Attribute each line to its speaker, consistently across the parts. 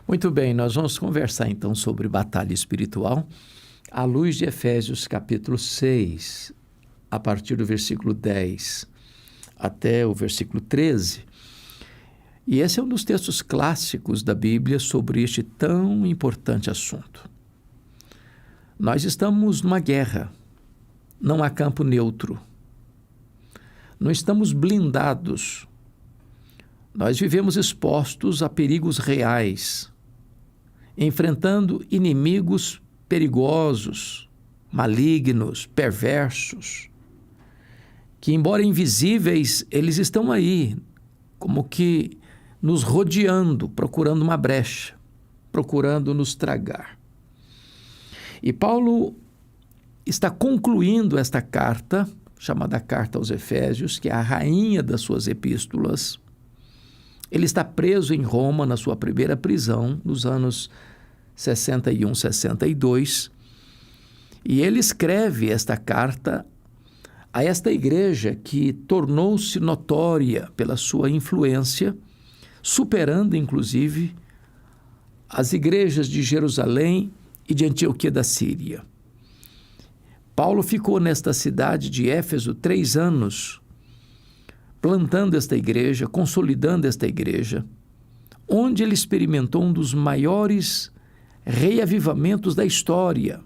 Speaker 1: Muito bem, nós vamos conversar então sobre batalha espiritual à luz de Efésios capítulo 6, a partir do versículo 10 até o versículo 13. E esse é um dos textos clássicos da Bíblia sobre este tão importante assunto. Nós estamos numa guerra, não há campo neutro. Não estamos blindados. Nós vivemos expostos a perigos reais, enfrentando inimigos perigosos, malignos, perversos, que, embora invisíveis, eles estão aí, como que nos rodeando, procurando uma brecha, procurando nos tragar. E Paulo está concluindo esta carta, chamada Carta aos Efésios, que é a rainha das suas epístolas. Ele está preso em Roma, na sua primeira prisão, nos anos 61, 62, e ele escreve esta carta a esta igreja que tornou-se notória pela sua influência, superando, inclusive, as igrejas de Jerusalém e de Antioquia da Síria. Paulo ficou nesta cidade de Éfeso 3 anos, plantando esta igreja, consolidando esta igreja, onde ele experimentou um dos maiores reavivamentos da história,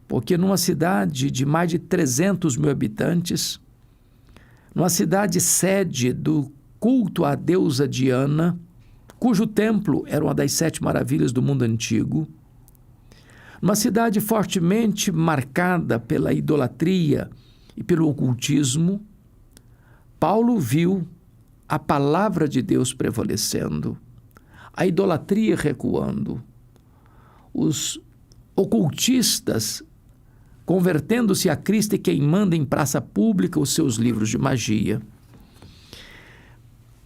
Speaker 1: porque numa cidade de mais de 300 mil habitantes, numa cidade sede do culto à deusa Diana, cujo templo era uma das 7 maravilhas do mundo antigo, numa cidade fortemente marcada pela idolatria e pelo ocultismo, Paulo viu a palavra de Deus prevalecendo, a idolatria recuando, os ocultistas convertendo-se a Cristo e queimando em praça pública os seus livros de magia.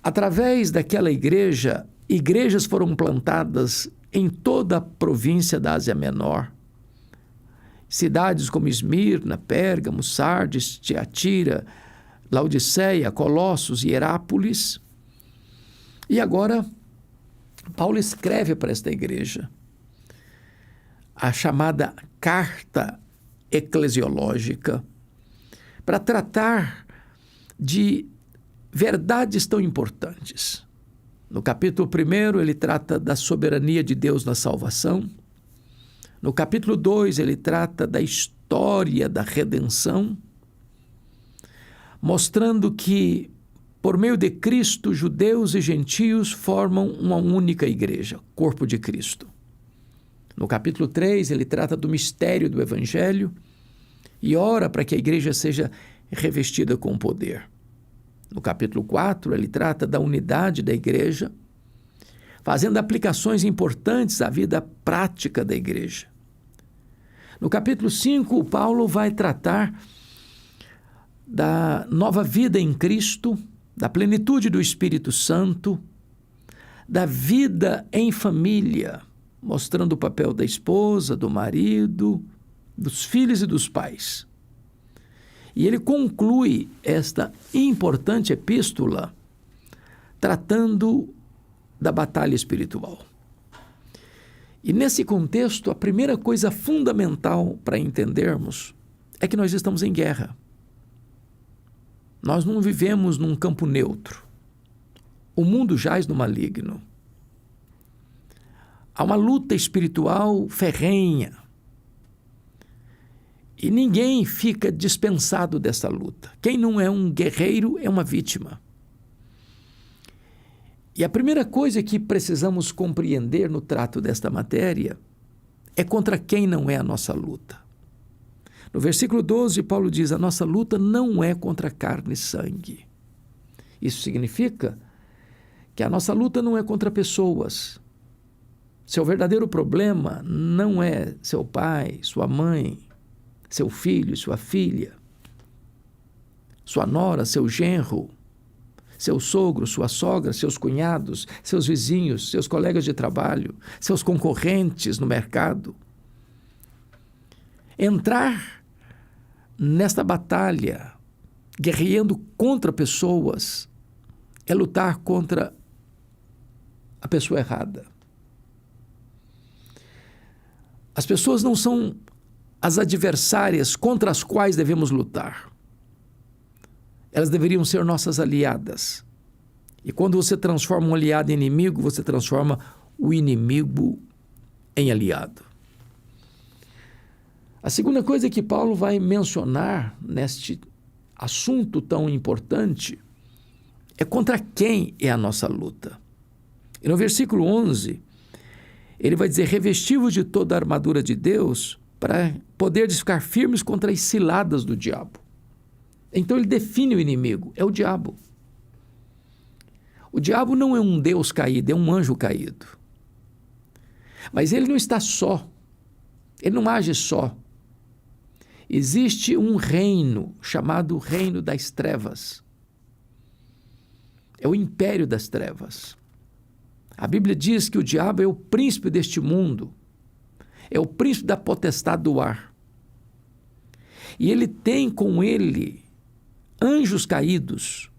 Speaker 1: Através daquela igreja, igrejas foram plantadas em toda a província da Ásia Menor. Cidades como Esmirna, Pérgamo, Sardes, Tiatira, Laodiceia, Colossos e Herápolis. E agora, Paulo escreve para esta igreja a chamada Carta Eclesiológica, para tratar de verdades tão importantes. No capítulo 1, ele trata da soberania de Deus na salvação. No capítulo 2, ele trata da história da redenção, mostrando que, por meio de Cristo, judeus e gentios formam uma única igreja, corpo de Cristo. No capítulo 3, ele trata do mistério do Evangelho e ora para que a igreja seja revestida com poder. No capítulo 4, ele trata da unidade da igreja, fazendo aplicações importantes à vida prática da igreja. No capítulo 5, Paulo vai tratar da nova vida em Cristo, da plenitude do Espírito Santo, da vida em família, mostrando o papel da esposa, do marido, dos filhos e dos pais. E ele conclui esta importante epístola tratando da batalha espiritual. E nesse contexto, a primeira coisa fundamental para entendermos é que nós estamos em guerra. Nós não vivemos num campo neutro. O mundo jaz no maligno. Há uma luta espiritual ferrenha. E ninguém fica dispensado dessa luta. Quem não é um guerreiro é uma vítima. E a primeira coisa que precisamos compreender no trato desta matéria é contra quem não é a nossa luta. No versículo 12, Paulo diz: a nossa luta não é contra carne e sangue. Isso significa que a nossa luta não é contra pessoas. Seu verdadeiro problema não é seu pai, sua mãe, seu filho, sua filha, sua nora, seu genro, seu sogro, sua sogra, seus cunhados, seus vizinhos, seus colegas de trabalho, seus concorrentes no mercado. Entrar nesta batalha, guerreando contra pessoas, é lutar contra a pessoa errada. As pessoas não são as adversárias contra as quais devemos lutar. Elas deveriam ser nossas aliadas. E quando você transforma um aliado em inimigo, você transforma o inimigo em aliado. A segunda coisa que Paulo vai mencionar neste assunto tão importante é contra quem é a nossa luta. E no versículo 11, ele vai dizer: revesti-vos de toda a armadura de Deus para poderdes ficar firmes contra as ciladas do diabo. Então ele define o inimigo, é o diabo. O diabo não é um Deus caído, é um anjo caído. Mas ele não está só, ele não age só. Existe um reino chamado Reino das Trevas. É o império das trevas. A Bíblia diz que o diabo é o príncipe deste mundo, é o príncipe da potestade do ar. E ele tem com ele anjos caídos.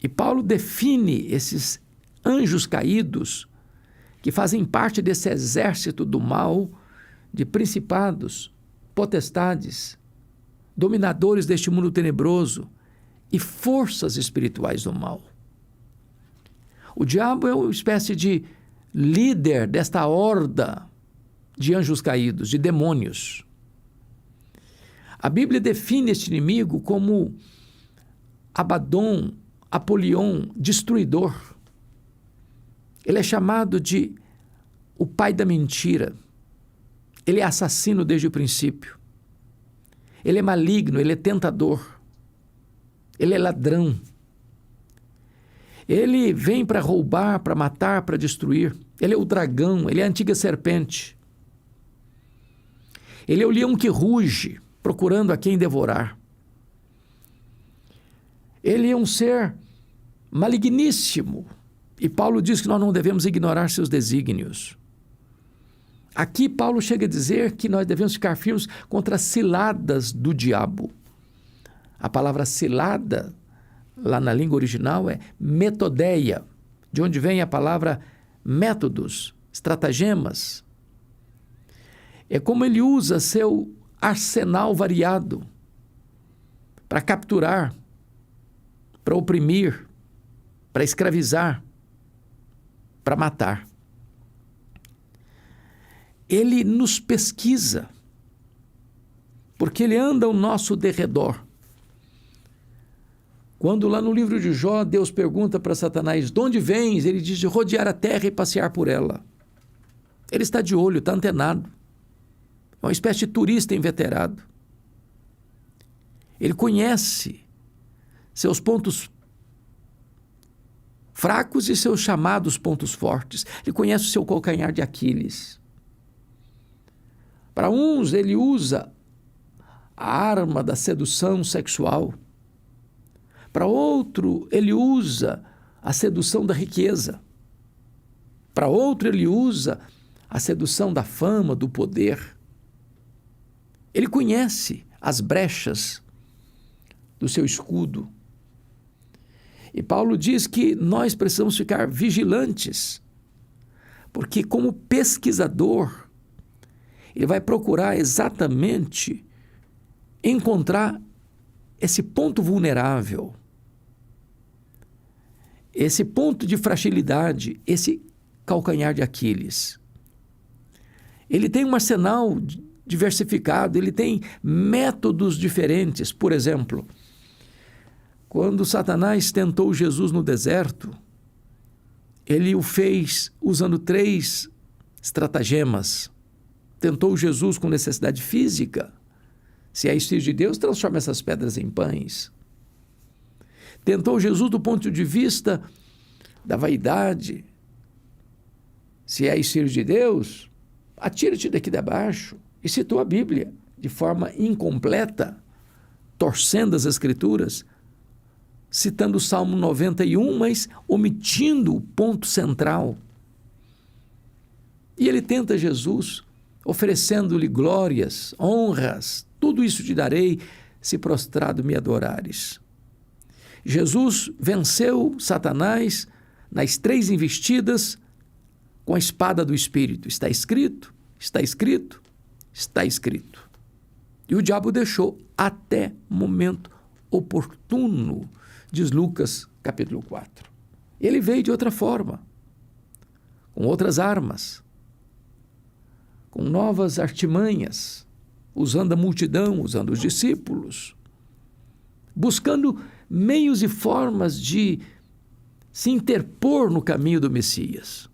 Speaker 1: E Paulo define esses anjos caídos que fazem parte desse exército do mal, de principados, potestades, dominadores deste mundo tenebroso e forças espirituais do mal. O diabo é uma espécie de líder desta horda de anjos caídos, de demônios. A Bíblia define este inimigo como Abaddon, Apolion, destruidor. Ele é chamado de o pai da mentira. Ele é assassino desde o princípio. Ele é maligno, ele é tentador. Ele é ladrão. Ele vem para roubar, para matar, para destruir. Ele é o dragão, ele é a antiga serpente. Ele é o leão que ruge, procurando a quem devorar. Ele é um ser maligníssimo. E Paulo diz que nós não devemos ignorar seus desígnios. Aqui Paulo chega a dizer que nós devemos ficar firmes contra as ciladas do diabo. A palavra cilada, lá na língua original, é metodeia, de onde vem a palavra métodos, estratagemas. É como ele usa seu arsenal variado para capturar, para oprimir, para escravizar, para matar. Ele nos pesquisa, porque ele anda ao nosso derredor. Quando lá no livro de Jó, Deus pergunta para Satanás: de onde vens? Ele diz: de rodear a terra e passear por ela. Ele está de olho, está antenado. É uma espécie de turista inveterado. Ele conhece seus pontos fracos e seus chamados pontos fortes. Ele conhece o seu calcanhar de Aquiles. Para uns, ele usa a arma da sedução sexual. Para outro, ele usa a sedução da riqueza. Para outro, ele usa a sedução da fama, do poder. Ele conhece as brechas do seu escudo. E Paulo diz que nós precisamos ficar vigilantes, porque como pesquisador, ele vai procurar exatamente encontrar esse ponto vulnerável, esse ponto de fragilidade, esse calcanhar de Aquiles. Ele tem um arsenal diversificado, ele tem métodos diferentes. Por exemplo, quando Satanás tentou Jesus no deserto, ele o fez usando 3 estratagemas. Tentou Jesus com necessidade física. Se é filho de Deus, transforma essas pedras em pães. Tentou Jesus do ponto de vista da vaidade. Se é filho de Deus, atira-te daqui de baixo. E citou a Bíblia de forma incompleta, torcendo as Escrituras, citando o Salmo 91, mas omitindo o ponto central. E ele tenta Jesus, oferecendo-lhe glórias, honras, tudo isso te darei, se prostrado me adorares. Jesus venceu Satanás nas 3 investidas com a espada do Espírito. Está escrito, está escrito. está escrito. E o diabo deixou até momento oportuno, diz Lucas capítulo 4. Ele veio de outra forma, com outras armas, com novas artimanhas, usando a multidão, usando os discípulos, buscando meios e formas de se interpor no caminho do Messias.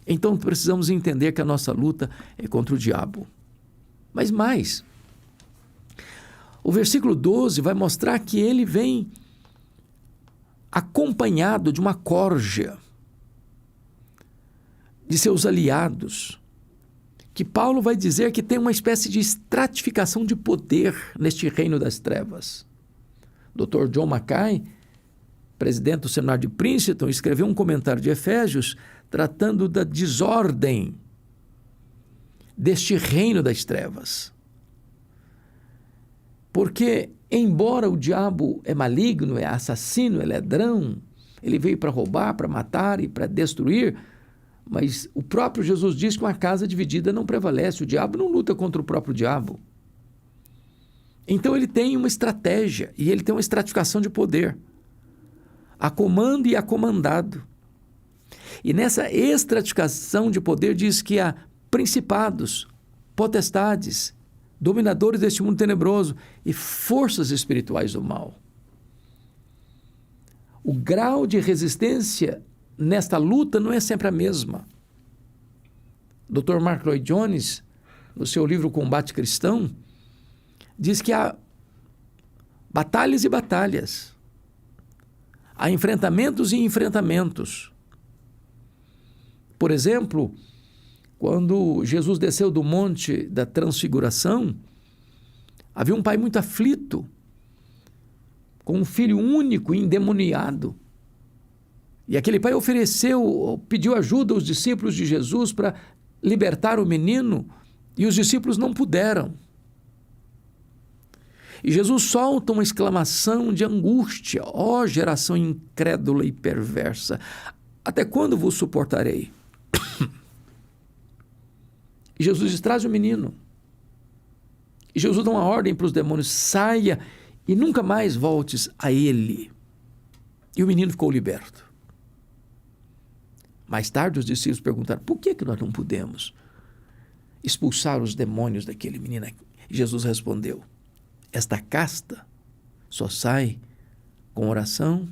Speaker 1: Então precisamos entender que a nossa luta é contra o diabo. Mas mais, o versículo 12 vai mostrar que ele vem acompanhado de uma corja de seus aliados, que Paulo vai dizer que tem uma espécie de estratificação de poder neste reino das trevas. Dr. John Mackay, presidente do seminário de Princeton, escreveu um comentário de Efésios tratando da desordem deste reino das trevas. Porque, embora o diabo é maligno, é assassino, é ladrão, ele veio para roubar, para matar e para destruir, mas o próprio Jesus diz que uma casa dividida não prevalece. O diabo não luta contra o próprio diabo. Então ele tem uma estratégia e ele tem uma estratificação de poder. A comando e a comandado. E nessa estratificação de poder diz que há principados, potestades, dominadores deste mundo tenebroso e forças espirituais do mal. O grau de resistência nesta luta não é sempre a mesma. Dr. Mark Lloyd Jones, no seu livro Combate Cristão, diz que há batalhas e batalhas. Há enfrentamentos e enfrentamentos. Por exemplo, quando Jesus desceu do monte da transfiguração, havia um pai muito aflito, com um filho único endemoniado. E aquele pai pediu ajuda aos discípulos de Jesus para libertar o menino, e os discípulos não puderam. E Jesus solta uma exclamação de angústia: ó geração incrédula e perversa, até quando vos suportarei? E Jesus diz: traz o menino. E Jesus dá uma ordem para os demônios: saia e nunca mais voltes a ele. E o menino ficou liberto. Mais tarde os discípulos perguntaram: por que nós não pudemos expulsar os demônios daquele menino? E Jesus respondeu: esta casta só sai com oração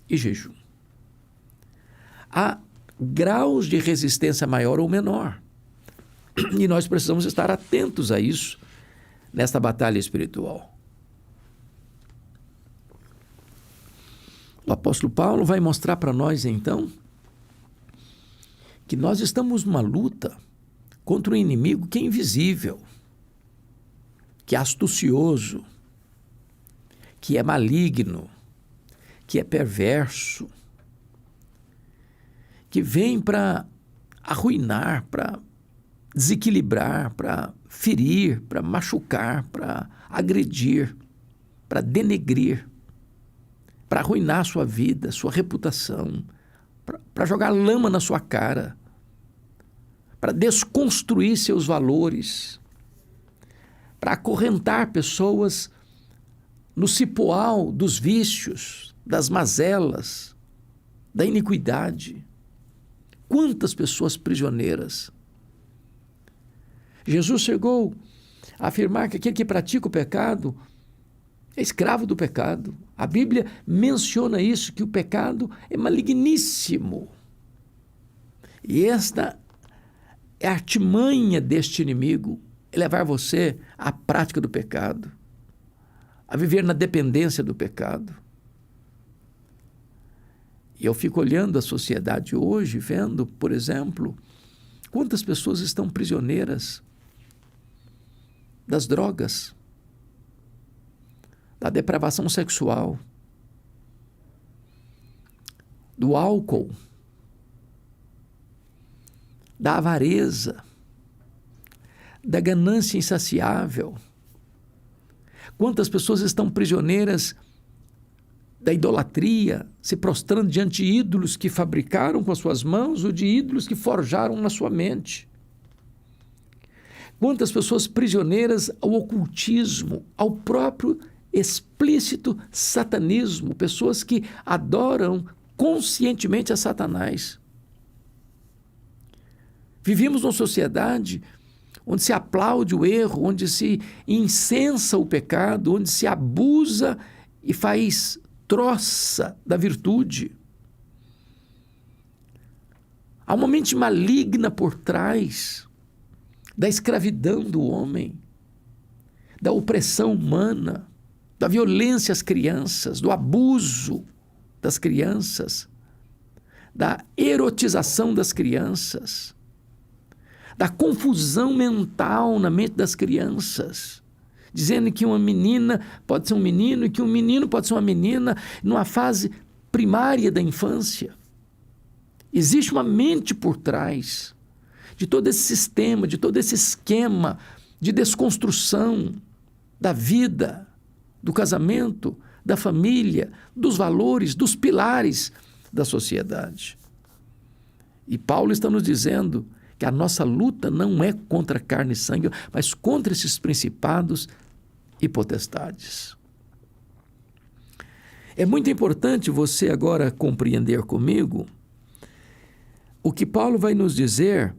Speaker 1: e jejum. Há graus de resistência maior ou menor. E nós precisamos estar atentos a isso nesta batalha espiritual. O apóstolo Paulo vai mostrar para nós, então, que nós estamos numa luta contra um inimigo que é invisível, que é astucioso, que é maligno, que é perverso, que vem para arruinar, para desequilibrar, para ferir, para machucar, para agredir, para denegrir, para arruinar sua vida, sua reputação, para jogar lama na sua cara, para desconstruir seus valores, para acorrentar pessoas no cipoal dos vícios, das mazelas, da iniquidade. Quantas pessoas prisioneiras! Jesus chegou a afirmar que aquele que pratica o pecado é escravo do pecado. A Bíblia menciona isso, que o pecado é maligníssimo. E esta é a artimanha deste inimigo, é levar você à prática do pecado, a viver na dependência do pecado. E eu fico olhando a sociedade hoje, vendo, por exemplo, quantas pessoas estão prisioneiras das drogas, da depravação sexual, do álcool, da avareza, da ganância insaciável. Quantas pessoas estão prisioneiras da idolatria, se prostrando diante de ídolos que fabricaram com as suas mãos ou de ídolos que forjaram na sua mente. Quantas pessoas prisioneiras ao ocultismo, ao próprio explícito satanismo, pessoas que adoram conscientemente a Satanás. Vivemos numa sociedade onde se aplaude o erro, onde se incensa o pecado, onde se abusa e faz troça da virtude. Há uma mente maligna por trás da escravidão do homem, da opressão humana, da violência às crianças, do abuso das crianças, da erotização das crianças, da confusão mental na mente das crianças, dizendo que uma menina pode ser um menino e que um menino pode ser uma menina numa fase primária da infância. Existe uma mente por trás de todo esse sistema, de todo esse esquema de desconstrução da vida, do casamento, da família, dos valores, dos pilares da sociedade. E Paulo está nos dizendo que a nossa luta não é contra carne e sangue, mas contra esses principados e potestades. É muito importante você agora compreender comigo o que Paulo vai nos dizer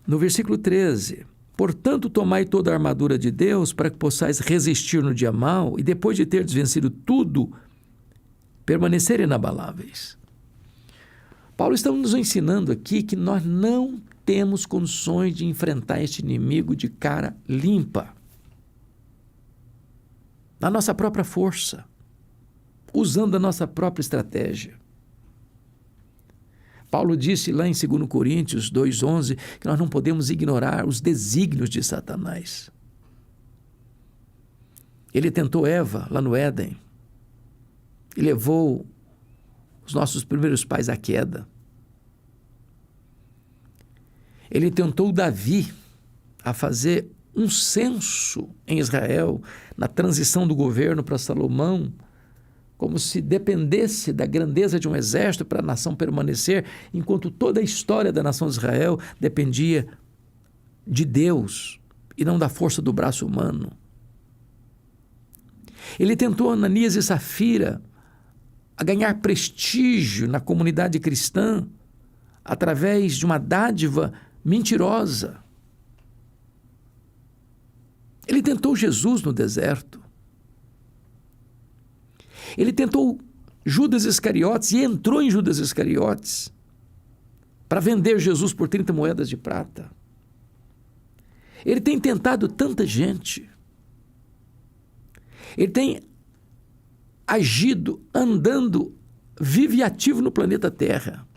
Speaker 1: no versículo 13. Portanto, tomai toda a armadura de Deus para que possais resistir no dia mau e depois de teres vencido tudo, permanecer inabaláveis. Paulo está nos ensinando aqui que nós não temos condições de enfrentar este inimigo de cara limpa, na nossa própria força, usando a nossa própria estratégia. Paulo disse lá em 2 Coríntios 2,11 que nós não podemos ignorar os desígnios de Satanás. Ele tentou Eva lá no Éden e levou os nossos primeiros pais à queda. Ele tentou Davi a fazer um censo em Israel, na transição do governo para Salomão, como se dependesse da grandeza de um exército para a nação permanecer, enquanto toda a história da nação de Israel dependia de Deus e não da força do braço humano. Ele tentou Ananias e Safira a ganhar prestígio na comunidade cristã através de uma dádiva mentirosa. Ele tentou Jesus no deserto. Ele tentou Judas Iscariotes e entrou em Judas Iscariotes para vender Jesus por 30 moedas de prata. Ele tem tentado tanta gente. Ele tem agido, andando, vivo e ativo no planeta Terra.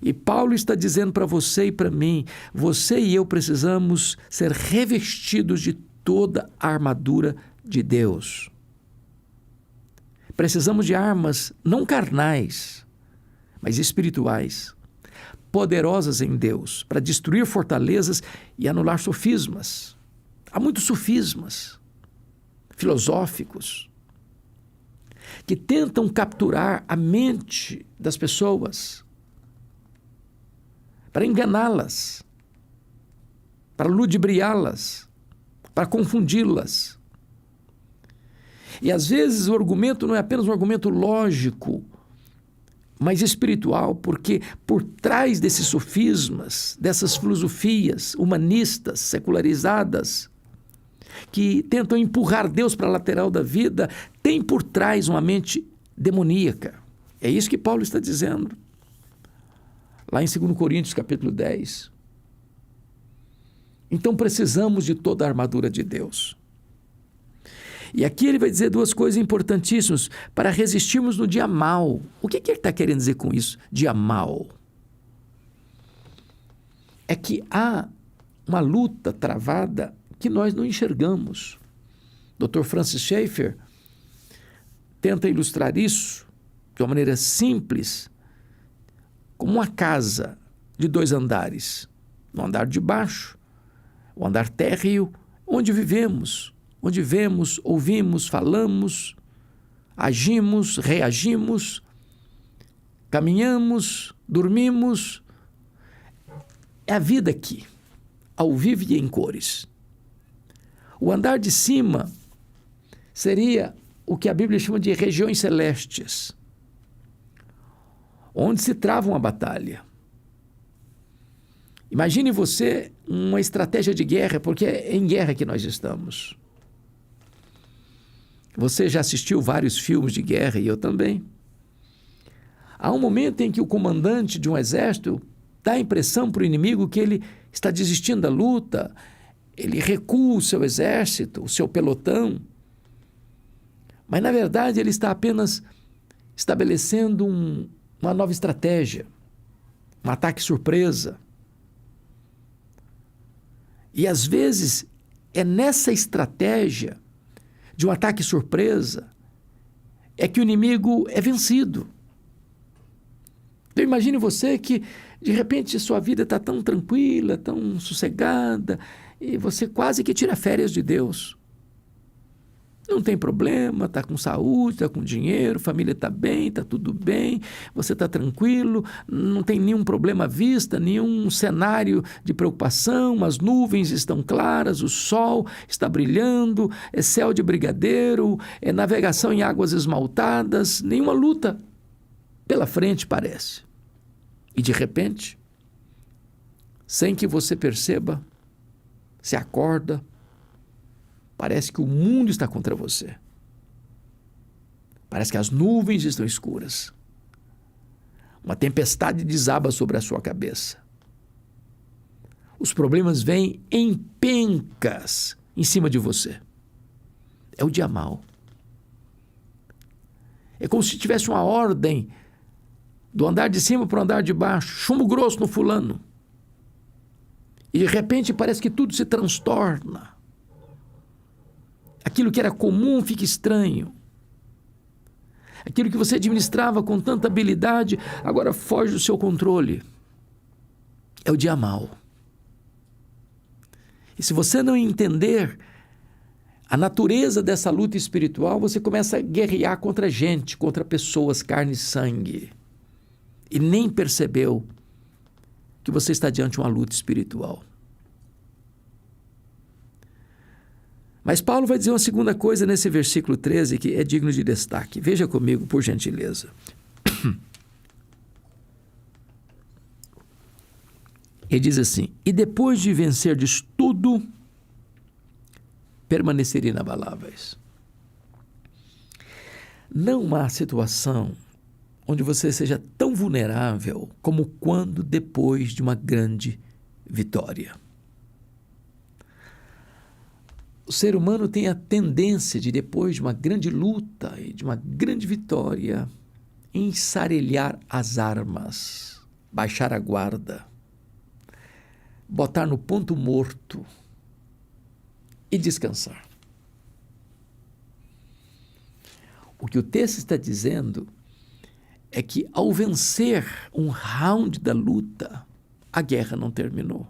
Speaker 1: E Paulo está dizendo para você e para mim, você e eu precisamos ser revestidos de toda a armadura de Deus. Precisamos de armas não carnais, mas espirituais, poderosas em Deus, para destruir fortalezas e anular sofismas. Há muitos sofismas filosóficos que tentam capturar a mente das pessoas para enganá-las, para ludibriá-las, para confundi-las. E às vezes o argumento não é apenas um argumento lógico, mas espiritual, porque por trás desses sofismas, dessas filosofias humanistas, secularizadas, que tentam empurrar Deus para a lateral da vida, tem por trás uma mente demoníaca. É isso que Paulo está dizendo, lá em 2 Coríntios capítulo 10. Então precisamos de toda a armadura de Deus. E aqui ele vai dizer duas coisas importantíssimas para resistirmos no dia mau. O que ele está querendo dizer com isso, dia mau? É que há uma luta travada que nós não enxergamos. Dr. Francis Schaeffer tenta ilustrar isso de uma maneira simples, como uma casa de 2 andares. No andar de baixo, o andar térreo, onde vivemos, onde vemos, ouvimos, falamos, agimos, reagimos, caminhamos, dormimos. É a vida aqui. ao vivo e em cores. O andar de cima seria o que a Bíblia chama de regiões celestes, onde se trava uma batalha. Imagine você uma estratégia de guerra, porque é em guerra que nós estamos. Você já assistiu vários filmes de guerra, e eu também. Há um momento em que o comandante de um exército dá a impressão para o inimigo que ele está desistindo da luta, ele recua o seu exército, o seu pelotão, mas na verdade ele está apenas estabelecendo uma nova estratégia, um ataque surpresa. E às vezes é nessa estratégia de um ataque surpresa é que o inimigo é vencido. Então imagine você que de repente sua vida está tão tranquila, tão sossegada, e você quase que tira férias de Deus. Não tem problema, está com saúde, está com dinheiro, família está bem, está tudo bem, você está tranquilo, não tem nenhum problema à vista, nenhum cenário de preocupação, as nuvens estão claras, o sol está brilhando, é céu de brigadeiro, é navegação em águas esmaltadas, nenhuma luta pela frente parece. E de repente, sem que você perceba, se acorda, parece que o mundo está contra você. Parece que as nuvens estão escuras. Uma tempestade desaba sobre a sua cabeça. Os problemas vêm em pencas em cima de você. É o dia mau. É como se tivesse uma ordem do andar de cima para o andar de baixo, chumbo grosso no fulano. E de repente parece que tudo se transtorna. Aquilo que era comum fica estranho. Aquilo que você administrava com tanta habilidade, agora foge do seu controle. É o dia mau. E se você não entender a natureza dessa luta espiritual, você começa a guerrear contra gente, contra pessoas, carne e sangue. E nem percebeu que você está diante de uma luta espiritual. Mas Paulo vai dizer uma segunda coisa nesse versículo 13 que é digno de destaque. Veja comigo, por gentileza. Ele diz assim: e depois de vencerdes tudo, permanecer inabaláveis. Não há situação onde você seja tão vulnerável como quando depois de uma grande vitória. O ser humano tem a tendência de, depois de uma grande luta e de uma grande vitória, ensarelhar as armas, baixar a guarda, botar no ponto morto e descansar. O que o texto está dizendo é que, ao vencer um round da luta, a guerra não terminou.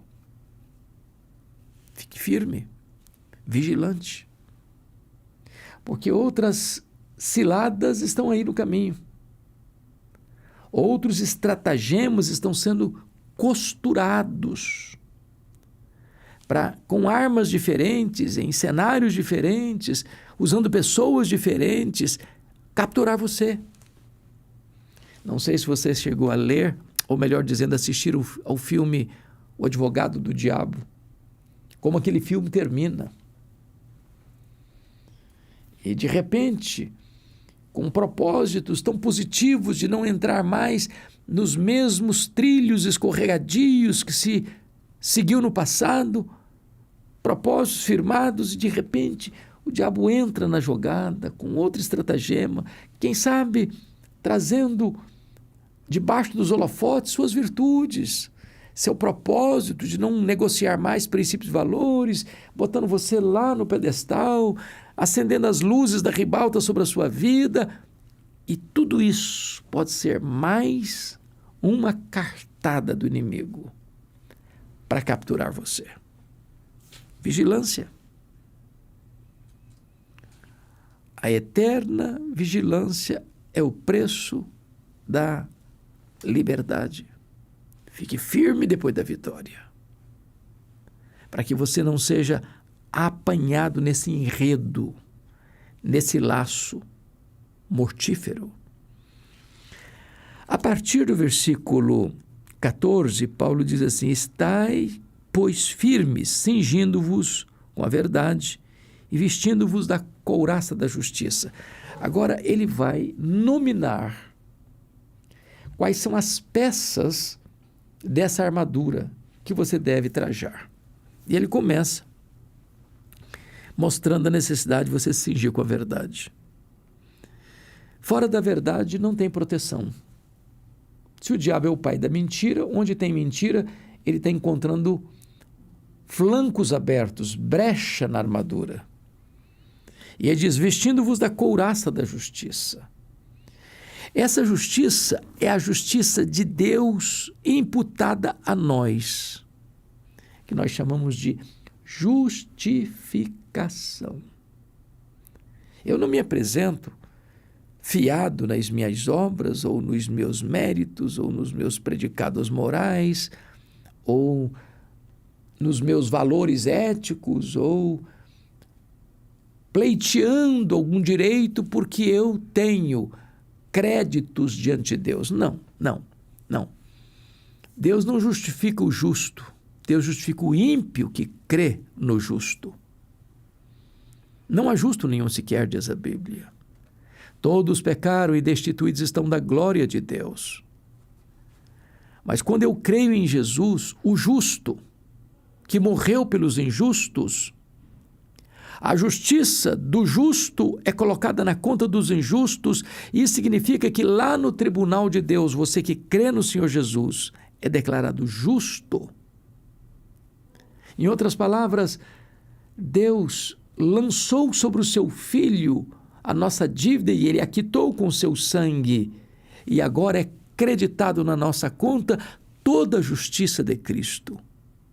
Speaker 1: Fique firme, vigilante, porque outras ciladas estão aí no caminho. Outros estratagemas estão sendo costurados com armas diferentes, em cenários diferentes, usando pessoas diferentes, capturar você. Não sei se você chegou a ler, ou melhor dizendo, assistir ao filme O Advogado do Diabo, como aquele filme termina. E de repente, com propósitos tão positivos de não entrar mais nos mesmos trilhos escorregadios que se seguiu no passado, propósitos firmados, e de repente o diabo entra na jogada com outro estratagema, quem sabe trazendo debaixo dos holofotes suas virtudes, seu propósito de não negociar mais princípios e valores, botando você lá no pedestal, acendendo as luzes da ribalta sobre a sua vida. E tudo isso pode ser mais uma cartada do inimigo para capturar você. Vigilância. A eterna vigilância é o preço da liberdade. Fique firme depois da vitória. para que você não seja apanhado nesse enredo, nesse laço mortífero. A partir do versículo 14, Paulo diz assim: estai, pois, firmes, cingindo-vos com a verdade e vestindo-vos da couraça da justiça. Agora, ele vai nominar quais são as peças dessa armadura que você deve trajar. E ele começa mostrando a necessidade de você se cingir com a verdade. Fora da verdade não tem proteção. Se o diabo é o pai da mentira, onde tem mentira, ele está encontrando flancos abertos, brecha na armadura. E ele diz: vestindo-vos da couraça da justiça. Essa justiça é a justiça de Deus imputada a nós, que nós chamamos de justificação. Eu não me apresento fiado nas minhas obras, ou nos meus méritos, ou nos meus predicados morais, ou nos meus valores éticos, ou pleiteando algum direito porque eu tenho créditos diante de Deus. Não. Deus não justifica o justo. Deus justifica o ímpio que crê no justo. Não há justo nenhum sequer, diz a Bíblia. Todos pecaram e destituídos estão da glória de Deus. Mas quando eu creio em Jesus, o justo, que morreu pelos injustos, a justiça do justo é colocada na conta dos injustos. Isso significa que lá no tribunal de Deus, você que crê no Senhor Jesus é declarado justo. Em outras palavras, Deus lançou sobre o seu Filho a nossa dívida e ele a quitou com o seu sangue. E agora é creditado na nossa conta toda a justiça de Cristo.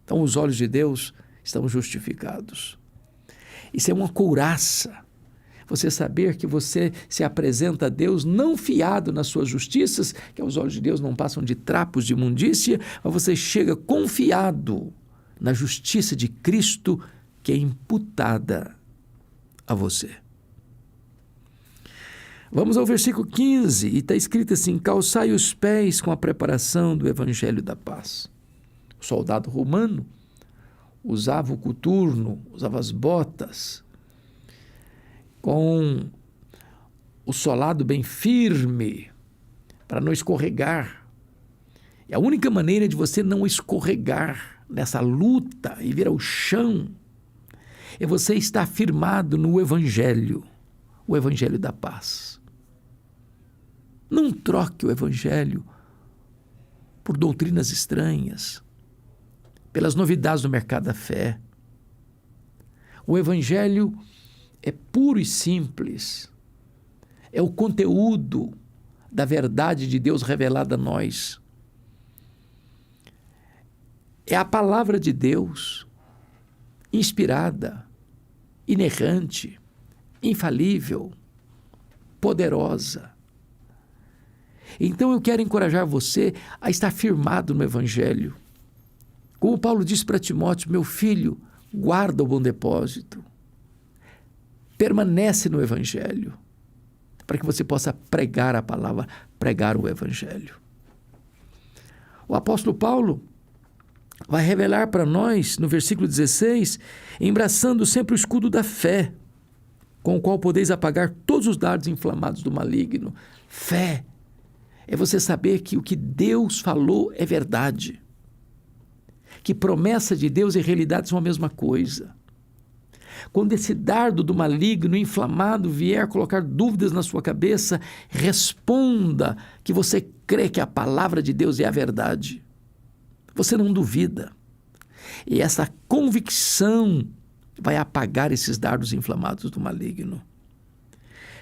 Speaker 1: Então, os olhos de Deus estão justificados. Isso é uma couraça. Você saber que você se apresenta a Deus não fiado nas suas justiças, que aos olhos de Deus não passam de trapos de imundícia, mas você chega confiado na justiça de Cristo que é imputada a você. Vamos ao versículo 15, e está escrito assim: calçai os pés com a preparação do evangelho da paz. O soldado romano usava o coturno, usava as botas, com o solado bem firme, para não escorregar. E a única maneira de você não escorregar nessa luta e vir ao chão é você estar firmado no Evangelho, o Evangelho da paz. Não troque o Evangelho por doutrinas estranhas, pelas novidades do mercado da fé. O Evangelho é puro e simples. É o conteúdo da verdade de Deus revelada a nós. É a palavra de Deus, inspirada, inerrante, infalível, poderosa. Então eu quero encorajar você a estar firmado no Evangelho. Como Paulo disse para Timóteo: meu filho, guarda o bom depósito. Permanece no Evangelho, para que você possa pregar a palavra, pregar o Evangelho. O apóstolo Paulo vai revelar para nós, no versículo 16, embraçando sempre o escudo da fé, com o qual podeis apagar todos os dardos inflamados do maligno. Fé é você saber que o que Deus falou é verdade, que promessa de Deus e realidade são a mesma coisa. Quando esse dardo do maligno inflamado vier colocar dúvidas na sua cabeça, responda que você crê que a palavra de Deus é a verdade. Você não duvida. E essa convicção vai apagar esses dardos inflamados do maligno.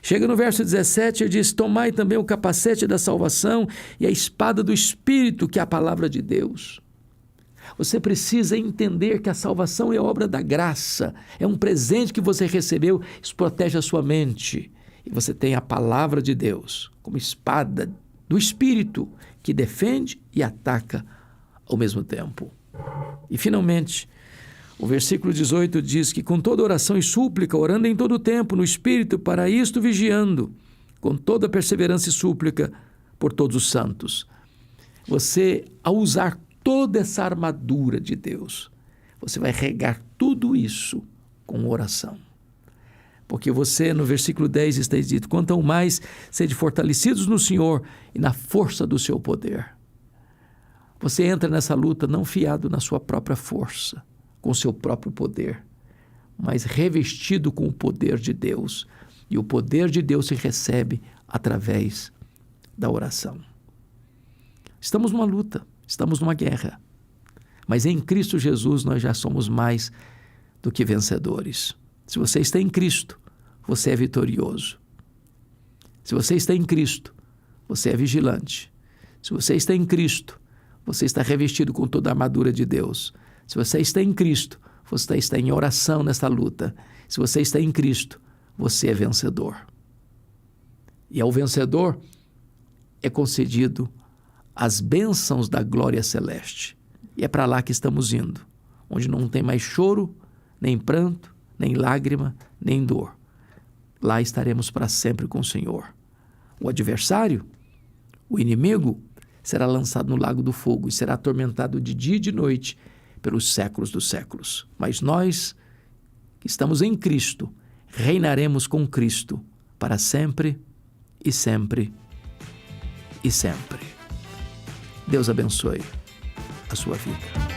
Speaker 1: Chega no verso 17 e diz: tomai também o capacete da salvação e a espada do Espírito, que é a palavra de Deus. Você precisa entender que a salvação é obra da graça, é um presente que você recebeu, isso protege a sua mente. E você tem a palavra de Deus como espada do Espírito, que defende e ataca ao mesmo tempo. E finalmente, O versículo 18 diz que com toda oração e súplica, orando em todo o tempo, no Espírito, para isto vigiando, com toda perseverança e súplica por todos os santos. Você, ao usar toda essa armadura de Deus, você vai regar tudo isso com oração. Porque você, no versículo 10 está dito, quanto ao mais sede fortalecidos no Senhor e na força do seu poder. Você entra nessa luta não fiado na sua própria força, com o seu próprio poder, mas revestido com o poder de Deus. E o poder de Deus se recebe através da oração. Estamos numa luta, estamos numa guerra, mas em Cristo Jesus nós já somos mais do que vencedores. Se você está em Cristo, você é vitorioso. Se você está em Cristo, você é vigilante. Se você está em Cristo, você está revestido com toda a armadura de Deus. Se você está em Cristo, você está em oração nessa luta. Se você está em Cristo, você é vencedor. E ao vencedor é concedido as bênçãos da glória celeste. E é para lá que estamos indo, onde não tem mais choro, nem pranto, nem lágrima, nem dor. Lá estaremos para sempre com o Senhor. O adversário, o inimigo, será lançado no lago do fogo e será atormentado de dia e de noite pelos séculos dos séculos. Mas nós, que estamos em Cristo, reinaremos com Cristo para sempre e sempre e sempre. Deus abençoe a sua vida.